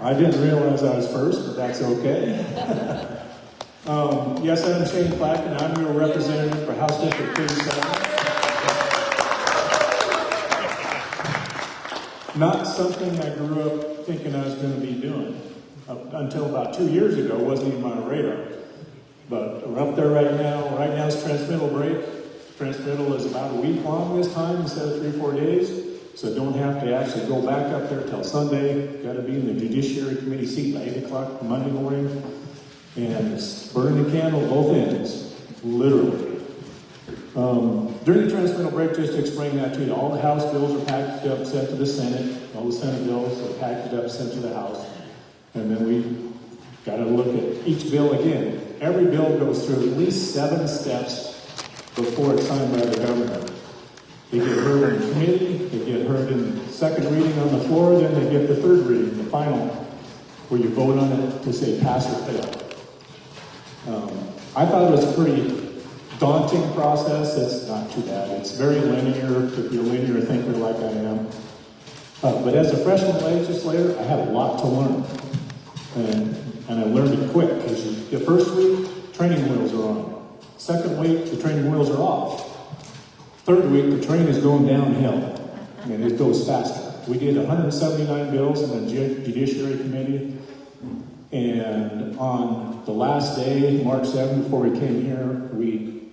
I didn't realize I was first, but that's okay. Yes, I'm Shane Clack, and I'm your representative for House District 37. Not something I grew up thinking I was going to be doing. Until about 2 years ago, it wasn't even on my radar. But we're up there right now. Right now it's transmittal break. Transmittal is about a week long this time instead of 3-4 days. So don't have to actually go back up there till Sunday. Got to be in the Judiciary Committee seat by 8 o'clock Monday morning. And it's burning the candle both ends, literally. During the transmittal break, just to explain that to you, all the House bills are packaged up, sent to the Senate. All the Senate bills are packaged up, sent to the House. And then we got to look at each bill again. Every bill goes through at least 7 steps before it's signed by the governor. They get heard in committee, they get heard in second reading on the floor, then they get the third reading, the final, where you vote on it to say pass or fail. I thought it was a pretty daunting process. It's not too bad. It's very linear, if you're a linear thinker like I am. But as a freshman legislator, I had a lot to learn. And I learned it quick, because the first week, training wheels are on. Second week, the training wheels are off. Third week, the train is going downhill, and it goes faster. We did 179 bills in the Judiciary Committee, and on the last day, March 7th, before we came here, we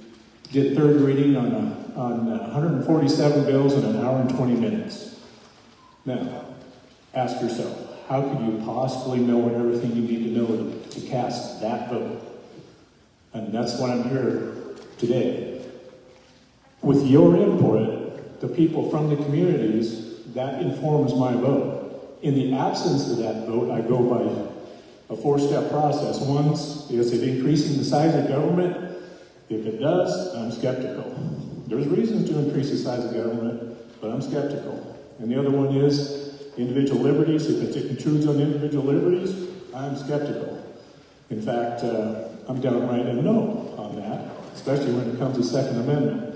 did third reading on 147 bills in 1 hour and 20 minutes. Now, ask yourself, how could you possibly know everything you need to know to cast that vote? And that's why I'm here today. With your input, the people from the communities, that informs my vote. In the absence of that vote, I go by a 4-step process. One is it increasing the size of government? If it does, I'm skeptical. There's reasons to increase the size of government, but I'm skeptical. And the other one is individual liberties. If it intrudes on individual liberties, I'm skeptical. In fact, I'm downright a no on that, especially when it comes to Second Amendment.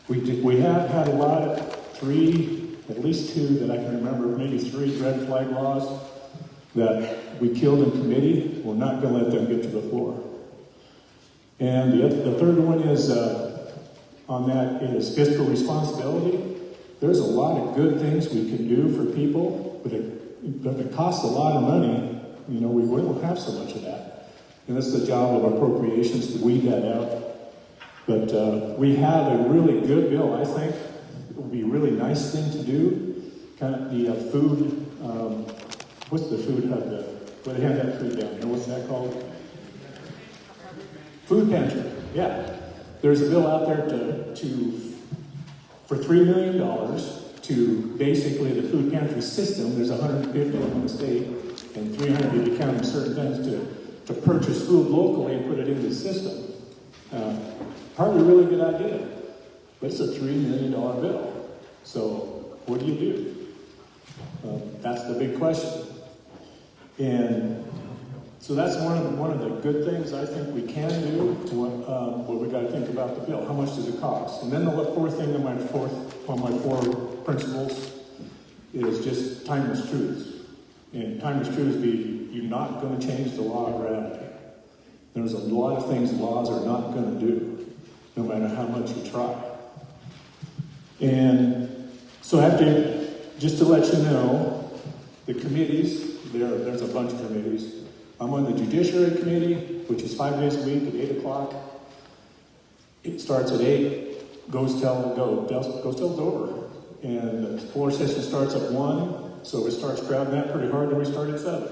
We have had a lot of at least 2 that I can remember, maybe 3 red flag laws that we killed in committee. We're not going to let them get to the floor. And the third one is, on that, is fiscal responsibility. There's a lot of good things we can do for people, but if it costs a lot of money, we won't have so much of that. And it's the job of appropriations to weed that out. But we have a really good bill, I think. It would be a really nice thing to do. Kind of the food, what's the food hub? Where they have that food down there, what's that called? Food pantry, yeah. There's a bill out there for $3 million to basically the food pantry system. There's 150 in the state, and 300 if you count certain things to purchase food locally and put it into the system. Probably a really good idea, but it's a $3 million bill. So what do you do? That's the big question. And so that's one of the good things I think we can do. What we got to think about the bill. How much does it cost? And then the fourth thing on my 4 principles is just timeless truths. And timeless truths be you're not going to change the law of gravity. There's a lot of things laws are not going to do, no matter how much you try. And so just to let you know, the committees, there's a bunch of committees. I'm on the Judiciary Committee, which is 5 days a week at 8 o'clock. It starts at 8, goes till it's over. And the floor session starts at 1, so it starts crowding that pretty hard, then we start at 7.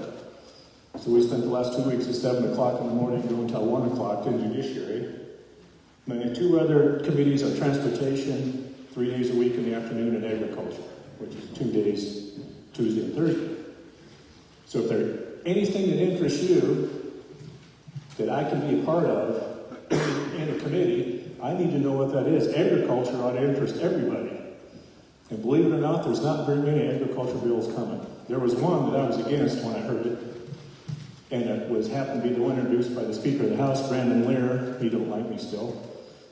So we spent the last 2 weeks at 7 o'clock in the morning going until 1 o'clock in Judiciary. And then 2 other committees are Transportation, 3 days a week in the afternoon, and Agriculture, which is 2 days, Tuesday and Thursday. So if there's anything that interests you that I can be a part of in a committee, I need to know what that is. Agriculture ought to interest everybody. And believe it or not, there's not very many agriculture bills coming. There was one that I was against when I heard it. And it happened to be the one introduced by the Speaker of the House, Brandon Lear. He don't like me still,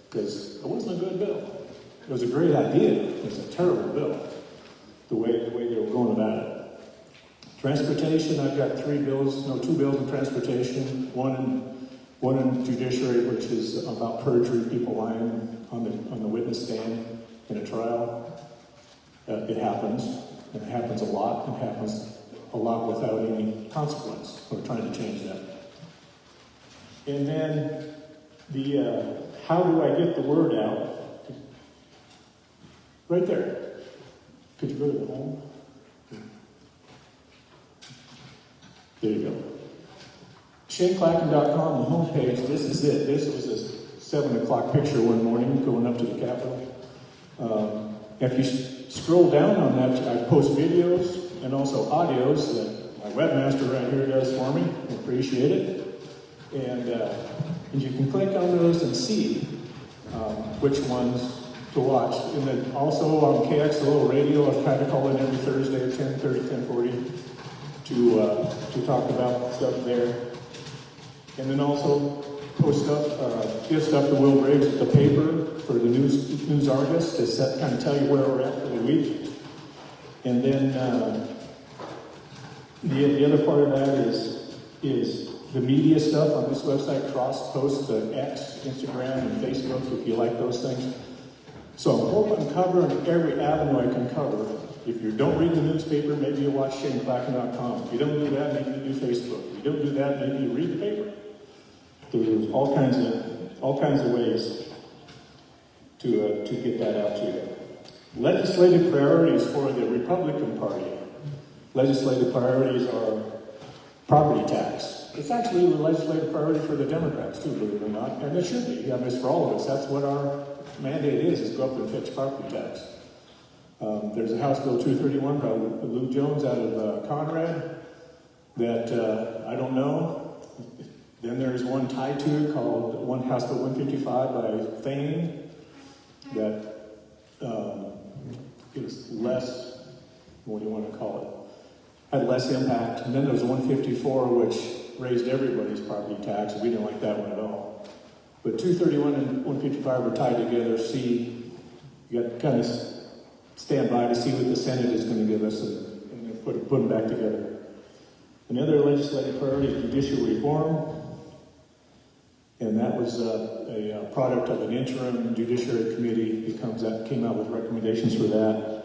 because it wasn't a good bill. It was a great idea. It was a terrible bill, the way they were going about it. Transportation, I've got two bills in transportation, one in judiciary, which is about perjury, people lying on the witness stand in a trial. It happens. It happens a lot. It happens a lot without any consequence. We're trying to change that. And then how do I get the word out? Right there. Could you go to the home? There you go. ShaneClacken.com, the homepage, this is it. This was a 7 o'clock picture one morning going up to the Capitol. If you scroll down on that, I post videos and also audios that my webmaster right here does for me. I appreciate it. And you can click on those and see which ones to watch. And then also on KXLO radio, I try to call in every Thursday at 10:30, 10:40 to talk about stuff there. And then also post stuff, give stuff to Will Briggs at the paper for the news Argus to kind of tell you where we're at for the week. And then the other part of that is the media stuff on this website, cross-post to X, Instagram, and Facebook if you like those things. So I'm covering every avenue I can cover. If you don't read the newspaper, maybe you watch ShaneClacken.com. If you don't do that, maybe you do Facebook. If you don't do that, maybe you read the paper. There's all kinds of ways to get that out to you. Legislative priorities for the Republican Party. Legislative priorities are property tax. It's actually the legislative priority for the Democrats too, believe it or not, and it should be. I mean, it's for all of us. That's what our mandate is go up and fetch property tax. There's a House Bill 231 by Luke Jones out of Conrad that I don't know. Then there's one tied to it called House Bill 155 by Thane that is less, what do you want to call it, had less impact. And then there's 154 which raised everybody's property tax. We didn't like that one at all. But 231 and 155 are tied together. See, you got to kind of stand by to see what the Senate is going to give us and put them back together. Another legislative priority is judicial reform. And that was a product of an interim judiciary committee. It came out with recommendations for that.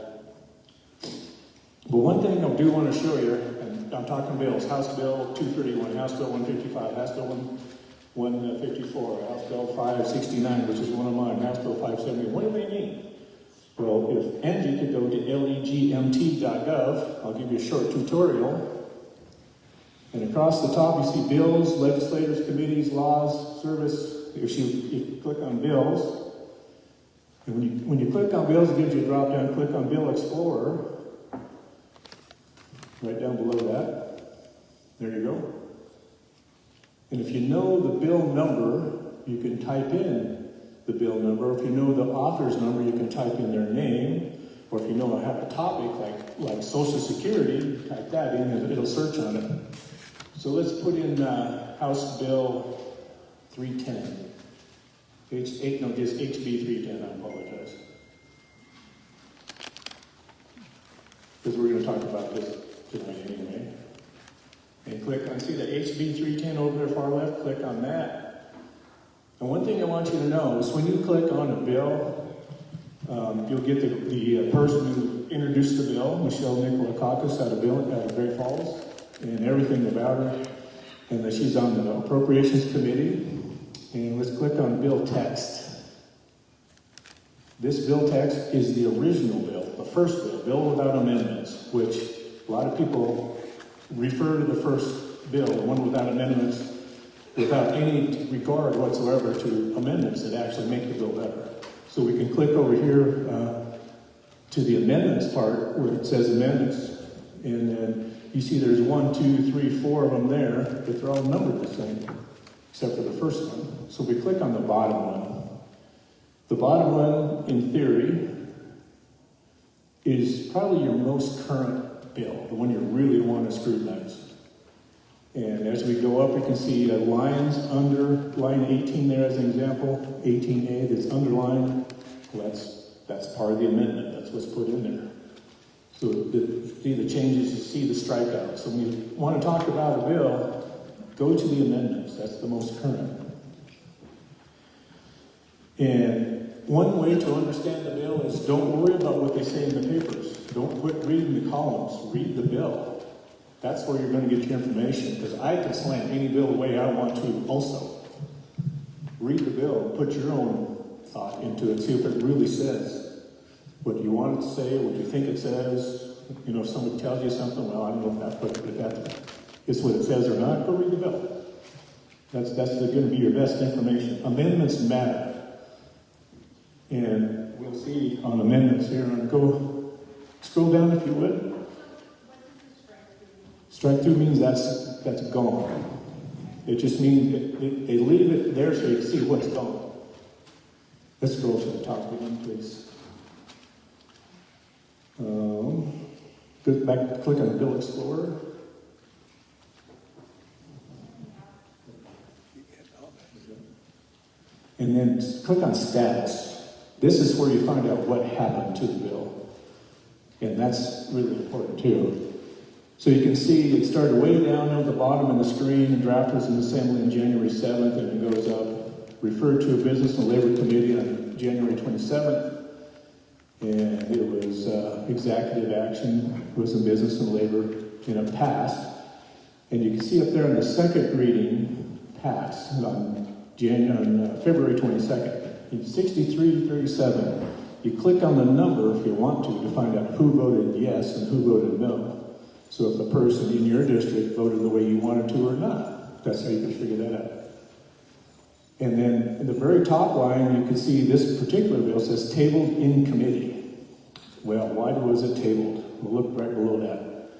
But one thing I do want to show you, and I'm talking bills, House Bill 231, House Bill 155, House Bill 154, House Bill 569, which is one of mine, House Bill 570. What do they mean? Well, if Angie could go to legmt.gov, I'll give you a short tutorial. And across the top, you see bills, legislators, committees, laws, service. If you click on bills, and when you click on bills, it gives you a drop down. Click on Bill Explorer, right down below that. There you go. And if you know the bill number, you can type in the bill number. If you know the author's number, you can type in their name. Or if you know have a topic like Social Security, type that in and it'll search on it. So let's put in House Bill 310. Just HB 310, I apologize. Because we're going to talk about this tonight anyway. And click on, see the HB 310 over there far left? Click on that. And one thing I want you to know is when you click on a bill, you'll get the person who introduced the bill, Michelle Nicolakakis out of Great Falls, and everything about her, and that she's on the Appropriations Committee. And let's click on bill text. This bill text is the original bill, the first bill without amendments, which a lot of people refer to the first bill, the one without amendments, without any regard whatsoever to amendments that actually make the bill better. So we can click over here to the amendments part where it says amendments, and then you see there's 1, 2, 3, 4 of them there, but they're all numbered the same, except for the first one. So we click on the bottom one. The bottom one, in theory, is probably your most current bill, the one you really want to scrutinize. And as we go up, we can see lines under line 18 there as an example, 18A that's underlined. Well, that's part of the amendment. That's what's put in there. So see the changes, you see the strikeouts. So when you want to talk about a bill, go to the amendments. That's the most current. And one way to understand the bill is don't worry about what they say in the papers. Don't quit reading the columns. Read the bill. That's where you're going to get your information, because I can slam any bill the way I want to also. Read the bill, put your own thought into it, see if it really says what you want it to say, what you think it says. You know, if somebody tells you something, well, I don't know if that is what it says or not, go read the bill. That's going to be your best information. Amendments matter. And we'll see on amendments here, and go scroll down if you would. Strike through means that's gone. It just means they leave it there so you can see what's gone. Let's scroll to the top again, please. Go back, click on Bill Explorer. And then click on Status. This is where you find out what happened to the bill. And that's really important too. So you can see it started way down at the bottom of the screen. The draft was in assembly on January 7th, and it goes up. Referred to a Business and Labor Committee on January 27th. And it was executive action. It was in Business and Labor, and it passed. And you can see up there in the second reading, passed on February 22nd. In 63-37, you click on the number if you want to find out who voted yes and who voted no. So if the person in your district voted the way you wanted to or not, that's how you can figure that out. And then in the very top line, you can see this particular bill says tabled in committee. Well, why was it tabled? We'll look right below that.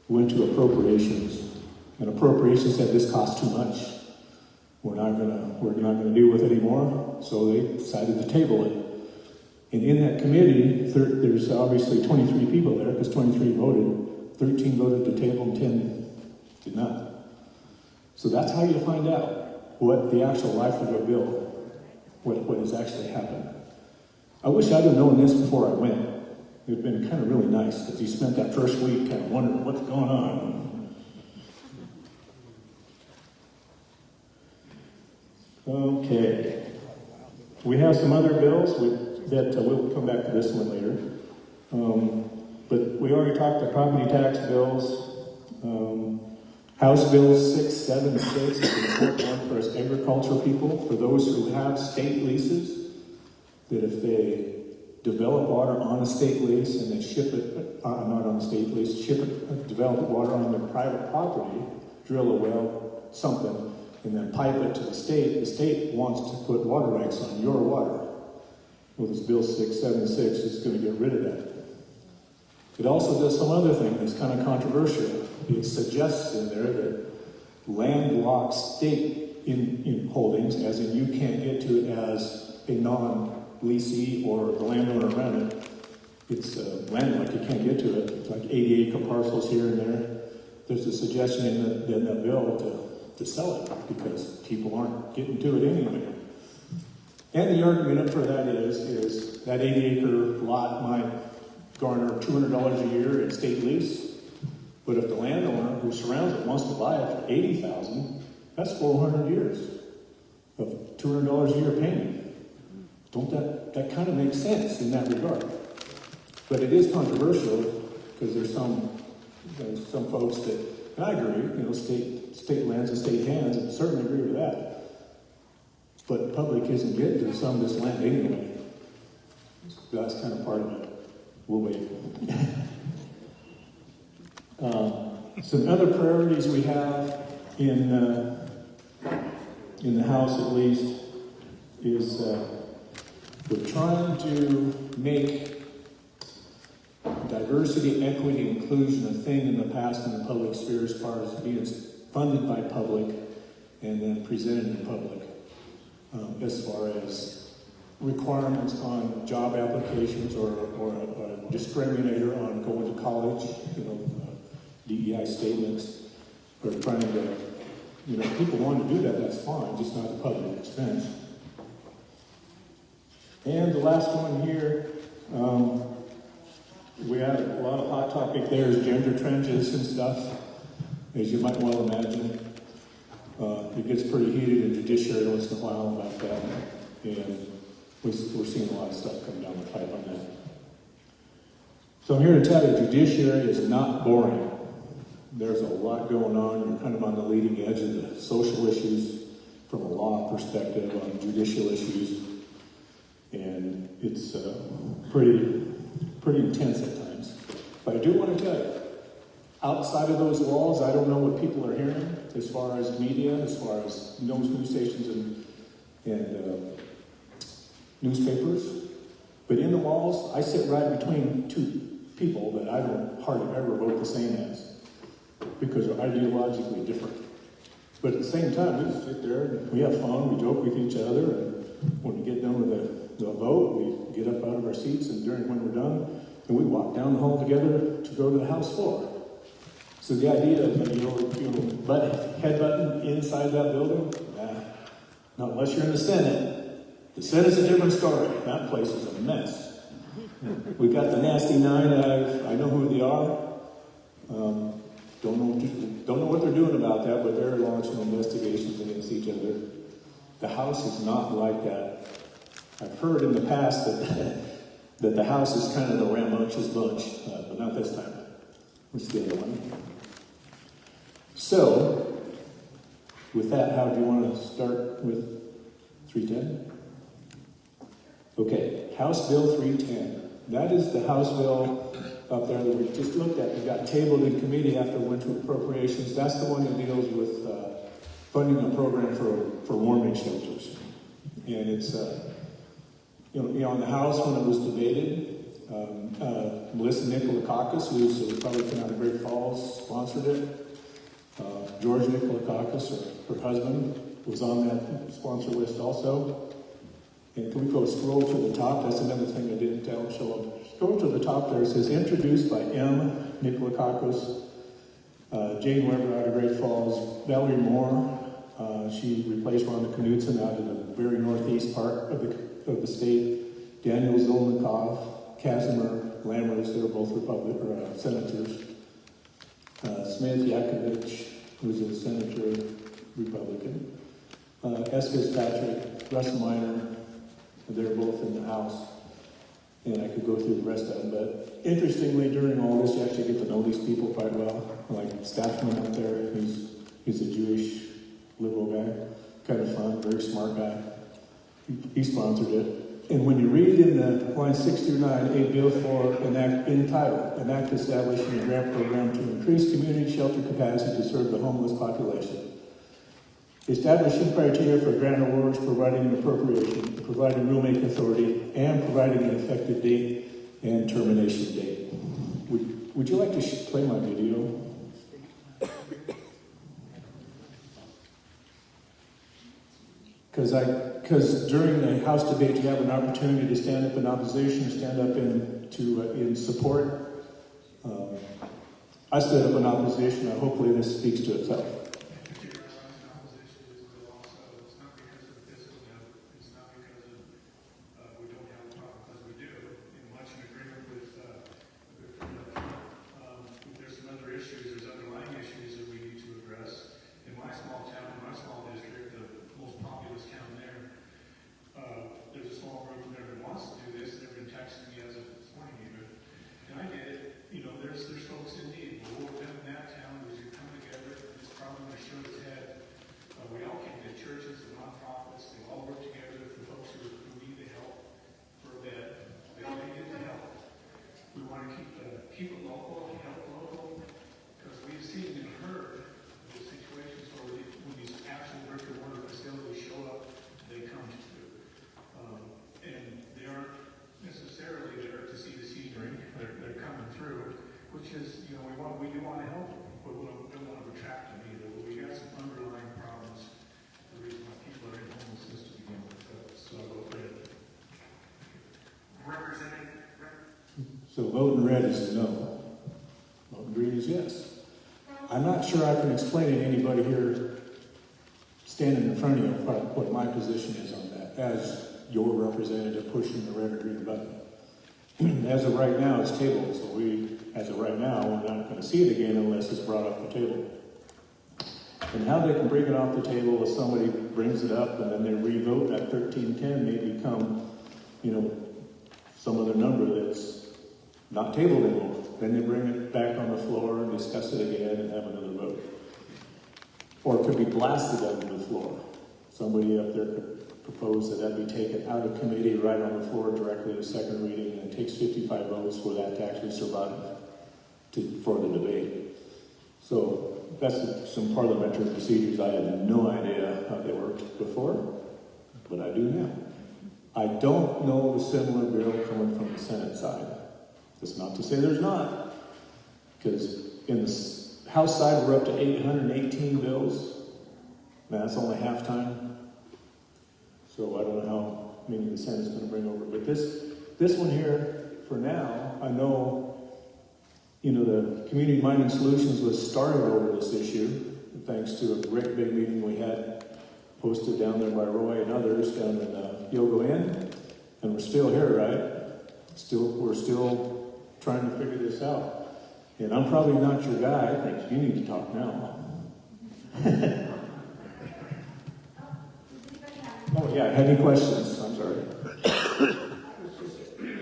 Went to appropriations. And appropriations said this costs too much. We're not gonna deal with it anymore. So they decided to table it. And in that committee, there's obviously 23 people there, because 23 voted. 13 voted to table and 10 did not. So that's how you find out what the actual life of a bill, what has actually happened. I wish I'd have known this before I went. It would have been kind of really nice, because you spent that first week kind of wondering what's going on. Okay. We have some other bills that we'll come back to this one later. But we already talked the property tax bills. House Bill 676 is an important one for us agricultural people, for those who have state leases, that if they develop water on a state lease and they ship it, not on a state lease, develop water on their private property, drill a well, something, and then pipe it to the state wants to put water rights on your water. Well, this Bill 676 is going to get rid of that. It also does some other thing that's kind of controversial. It suggests in there that landlocked state in holdings, as in you can't get to it as a non-leasee or the landowner around it. It's landlocked, you can't get to it. It's like 80-acre parcels here and there. There's a suggestion in that bill to sell it, because people aren't getting to it anyway. And the argument for that is that 80-acre lot might garner $200 a year in state lease, but if the landowner who surrounds it wants to buy it for $80,000, that's 400 years of $200 a year payment. Don't that kind of makes sense in that regard? But it is controversial, because there's some folks that, and I agree, state lands and state hands, and certainly agree with that. But the public isn't getting to some of this land anyway. So that's kind of part of it. We'll wait. Some other priorities we have in the House, at least, is we're trying to make diversity, equity, inclusion a thing in the past in the public sphere, as far as being funded by public and then presented in public, as far as requirements on job applications or a discriminator on going to college, DEI statements, or trying to, people want to do that, that's fine, just not at public expense. And the last one here, We had a lot of hot topic there is gender transition and stuff, as you might well imagine. It gets pretty heated in judiciary once in a while about that, and we're seeing a lot of stuff come down the pipe on that. So I'm here to tell you, judiciary is not boring. There's a lot going on. You're kind of on the leading edge of the social issues from a law perspective on judicial issues, and it's pretty intense at times. But I do want to tell you, outside of those walls, I don't know what people are hearing as far as media, as far as news stations and newspapers. But in the walls, I sit right between two people that I don't hardly ever vote the same as, because they're ideologically different. But at the same time, we sit there and we have fun, we joke with each other, and when we get done with the vote, we get up out of our seats, and when we're done, and we walk down the hall together to go to the House floor. So the idea of head button inside that building, not unless you're in the Senate. The Senate's a different story. That place is a mess. We got the nasty nine. I know who they are. Don't know what they're doing about that, but they're launching investigations against each other. The House is not like that. I've heard in the past that the House is kind of the rambunctious bunch, but not this time. What's the other one? So, with that, how do you want to start with 310? Okay, House Bill 310. That is the House bill up there that we just looked at. It got tabled in committee after it went to appropriations. That's the one that deals with funding a program for warming shelters. And it's, in the House when it was debated, Melissa Nicolakakis, who's a Republican out of Great Falls, sponsored it. George Nicolakakis, her husband, was on that sponsor list also. And can we go scroll to the top? That's another thing I didn't tell. Scroll to the top there. It says, introduced by M. Nicolakakis, Jane Weber out of Great Falls, Valerie Moore. She replaced Rhonda Knudsen out in the very northeast part of the state. Daniel Zolnikov, Casimir Lammers, they're both senators. Smith Yakovich, who's a senator, Republican. S. Fitzpatrick, Russ Minor, they're both in the House. And I could go through the rest of them. But interestingly, during all this, you actually get to know these people quite well. Like Staffman up there, he's a Jewish liberal guy. Kind of fun, very smart guy. He sponsored it. And when you read in the lines 6 through 9, a bill for an act entitled, an act establishing a grant program to increase community shelter capacity to serve the homeless population. Establishing criteria for grant awards, providing an appropriation, providing rulemaking authority, and providing an effective date and termination date. Would you like to play my video? Because during the House debate, you have an opportunity to stand up in opposition, stand up in support. I stood up in opposition. Hopefully this speaks to itself. Keep it local, help local, because we've seen and heard the situations where when these actual brick and mortar facilities show up, they come to. And they aren't necessarily there to see the seedling. They're coming through, which is, we do want to help them, but we don't want to retract them either. But we got some underlying problems, the reason why people are in homelessness to begin with. So go ahead. Representing. So vote in red is no. Vote in green is yes. I'm not sure I can explain to anybody here standing in front of you what my position is on that as your representative pushing the red or green button. As of right now, it's tabled, so as of right now, we're not gonna see it again unless it's brought off the table. And how they can bring it off the table if somebody brings it up and then they re-vote at 1310 may become, some other number that's not tabled anymore. Then they bring it back on the floor and discuss it again and have another vote. Or it could be blasted out of the floor. Somebody up there could propose that be taken out of committee right on the floor directly to second reading, and it takes 55 votes for that to actually survive for the debate. So that's some parliamentary procedures. I had no idea how they worked before, but I do now. I don't know of a similar bill coming from the Senate side. That's not to say there's not, because in the House side we're up to 818 bills. Now that's only halftime. So I don't know how many the Senate's going to bring over. But this one here, for now, I know, the Community Mining Solutions was started over this issue, thanks to a great big meeting we had posted down there by Roy and others down in Yogo Inn. And we're still here, right? We're still trying to figure this out. And I'm probably not your guy. I think you need to talk now. Oh yeah, any questions? I'm sorry. I was going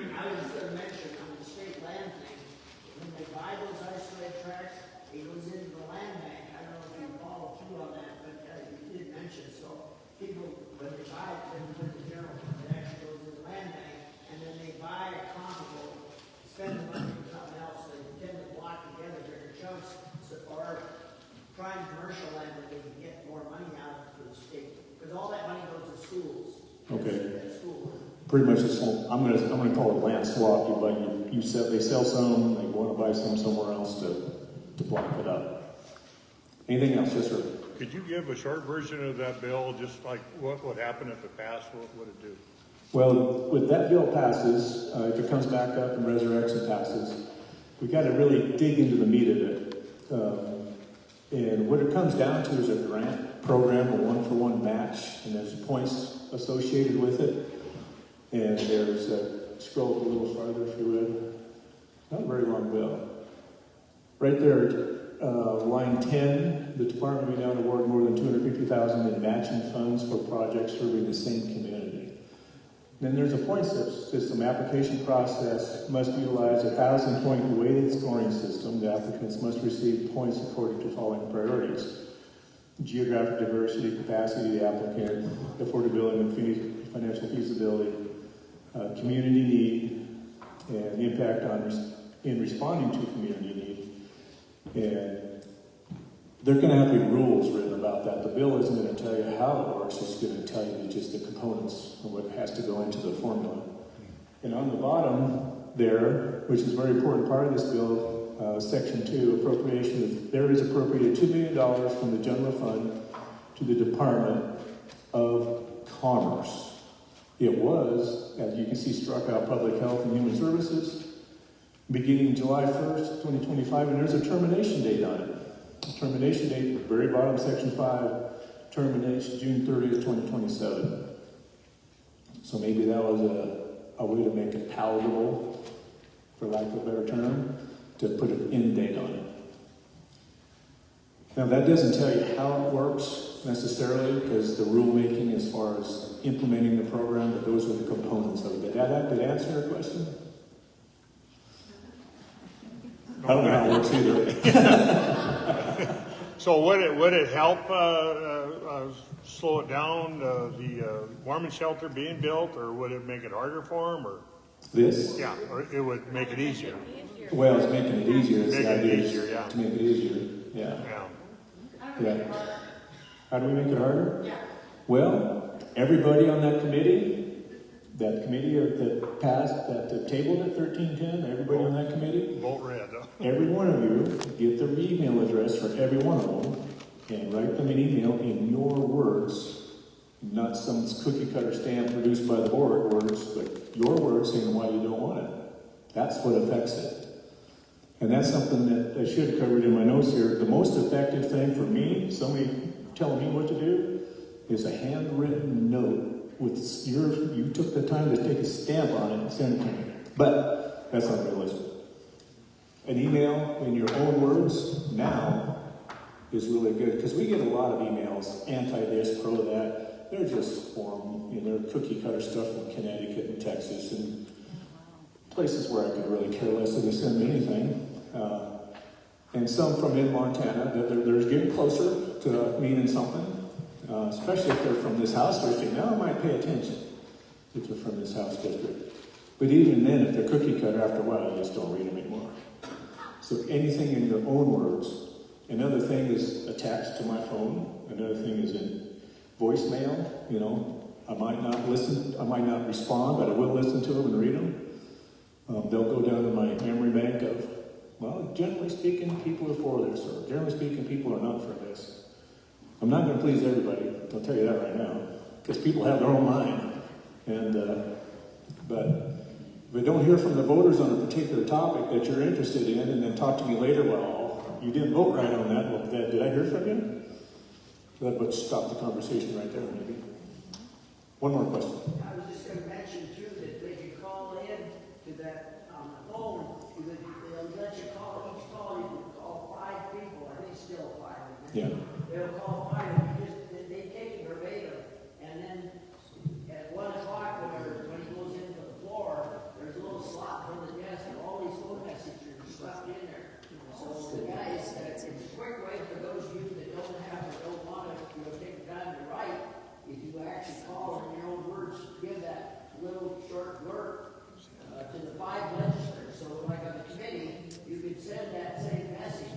to mention on the state land thing, when they buy those isolated tracts, it goes into the land bank. I don't know if you follow through on that, but you did mention, so people, when they buy it, then put the general fund, it actually goes into the land bank, and then they buy a comparable, spend the money for something else, they tend to block together bigger chunks, or prime commercial land where they can get more money out of for the state. Because all that money goes to schools. Okay. School. Pretty much this whole, I'm gonna call it land swap. They sell some, they want to buy some somewhere else to block it up. Anything else? Yes, sir. Could you give a short version of that bill, just like what would happen if it passed, what would it do? Well, if that bill passes, if it comes back up and resurrects and passes, we got to really dig into the meat of it. And what it comes down to is a grant program, a one-for-one match, and there's points associated with it. And there's scroll up a little farther if you would. Not a very long bill. Right there, line 10, the department may now award more than $250,000 in matching funds for projects serving the same community. Then there's a point system. Application process must utilize a 1,000-point weighted scoring system. The applicants must receive points according to following priorities: geographic diversity, capacity of the applicant, affordability and financial feasibility, community need, and impact in responding to community need. And there are going to have to be rules written about that. The bill isn't going to tell you how it works, it's going to tell you just the components of what has to go into the formula. And on the bottom there, which is a very important part of this bill, section 2, appropriation, there is appropriated $2 million from the general fund to the Department of Commerce. It was, as you can see, struck out Public Health and Human Services, beginning July 1st, 2025, and there's a termination date on it. Termination date, very bottom, section 5, termination June 30th, 2027. So maybe that was a way to make it palatable, for lack of a better term, to put an end date on it. Now that doesn't tell you how it works necessarily, because the rulemaking as far as implementing the program, but those are the components of it. Did that answer your question? I don't know how it works either. So would it help slow it down, the warming shelter being built, or would it make it harder for them, or? This? Yeah, or it would make it easier. Well, it's making it easier. It's Make the it idea is easier, yeah. to make it easier. Yeah. Yeah. How do we make it harder? Yeah. Well, everybody on that committee that passed, that tabled at 1310, everybody on that committee, Vote red, huh? every one of you get their email address for every one of them and write them an email in your words, not some cookie cutter stamp produced by the board words, but your words saying why you don't want it. That's what affects it. And that's something that I should have covered in my notes here. The most effective thing for me, somebody telling me what to do, is a handwritten note with you took the time to take a stamp on it and send it to me. But that's unrealistic. An email in your own words now is really good, because we get a lot of emails, anti-this, pro that. They're just form, they're cookie cutter stuff from Connecticut and Texas and places where I could really care less if they send me anything. And some from in Montana, that they're getting closer to meaning something, especially if they're from this house district. Now I might pay attention if they're from this house district. But even then, if they're cookie cutter, after a while, I just don't read them anymore. So anything in your own words. Another thing is attached to my phone. Another thing is in voicemail. I might not listen, I might not respond, but I will listen to them and read them. They'll go down in my memory bank of, well, generally speaking, people are for this, or generally speaking, people are not for this. I'm not going to please everybody, I'll tell you that right now, because people have their own mind. But if I don't hear from the voters on a particular topic that you're interested in, and then talk to me later, well, you didn't vote right on that, well, did I hear from you? That would stop the conversation right there, maybe. One more question. I was just going to mention too that they could call in to that phone. They'll let you call each call. You can call 5 people. I think still 5. Yeah. They'll call 5. And they take it verbatim, and then at 1 o'clock, when he goes into the floor, there's a little slot on the desk, and all these phone messages are stuffed in there. So the guys, it's a quick way for those of you that don't want to, take the time to write. If you actually call in your own words, give that little short blurb to the 5 legislators. So like on the committee, you could send that same message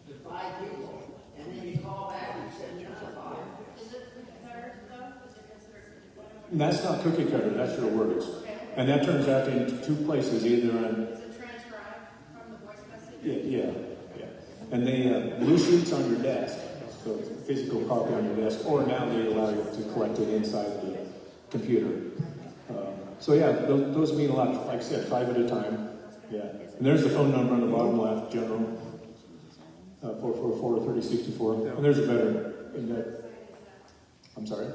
to 5 people, and then you call back and send another 5. Is it considered though? Is it considered? And that's not cookie cutter, that's your words. And that turns out into 2 places, either on... Is it transcribed from the voice message? Yeah. And they, blue sheets on your desk. So it's a physical copy on your desk, or now they allow you to collect it inside the computer. So yeah, those mean a lot. Like I said, 5 at a time. Yeah. And there's the phone number on the bottom left, general, 444-3064. And there's a better, I'm sorry?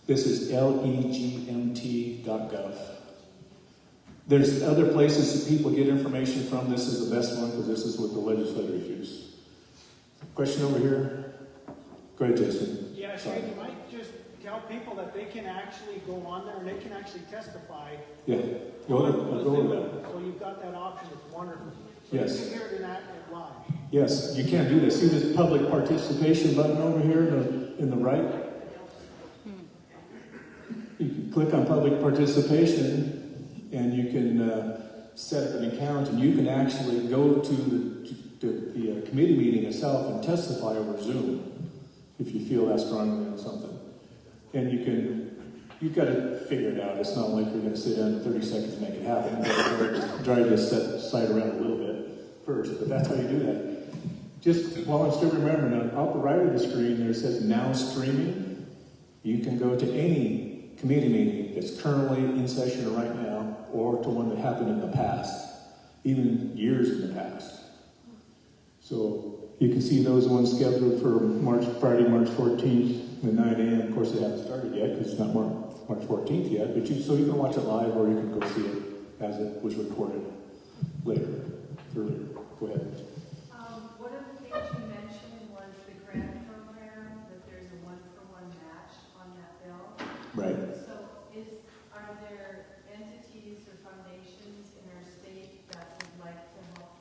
This is legmt.gov. There's other places that people get information from. This is the best one because this is what the legislators use. Question over here. Go ahead, Jason. Yeah, Shane, you might just tell people that they can actually go on there and they can actually testify. Yeah. Go over that. So you've got that option. It's wonderful. So Yes. you can hear it live. Yes, you can do this. See this public participation button over here in the right? You can click on public participation and you can set up an account, and you can actually go to the committee meeting itself and testify over Zoom if you feel that strongly on something. And you've got to figure it out. It's not like you're going to sit down in 30 seconds and make it happen. But try to set the site around a little bit first, but that's how you do that. Just while I'm still remembering, on the upper right of the screen there it says now streaming. You can go to any committee meeting that's currently in session right now, or to one that happened in the past, even years in the past. So you can see those ones scheduled for Friday, March 14th at 9 a.m. Of course, they haven't started yet because it's not March 14th yet, but so you can watch it live, or you can go see it as it was recorded earlier. Go ahead. One of the things you mentioned was the grant program, that there's a 1-for-1 match on that bill. Right. So are there entities or foundations in our state that would like to help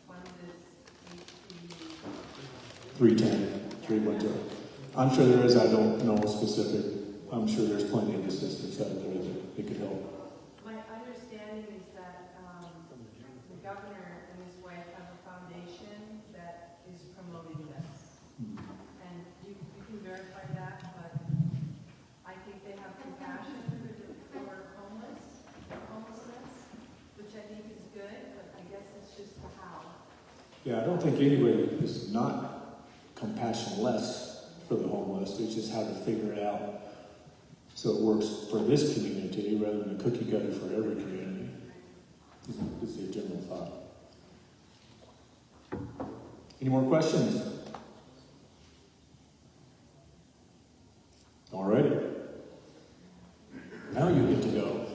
fund this HB? 310. I'm sure there is. I don't know specific. I'm sure there's plenty of assistance out there that could help. My understanding is that the governor and his wife have a foundation that is promoting this. And you can verify that, but I think they have compassion for homelessness, which I think is good, but I guess it's just the how. Yeah, I don't think anybody is not compassionless for the homeless. It's just how to figure it out so it works for this community rather than a cookie cutter for every community. Is the general thought. Any more questions? All righty. Now you get to go.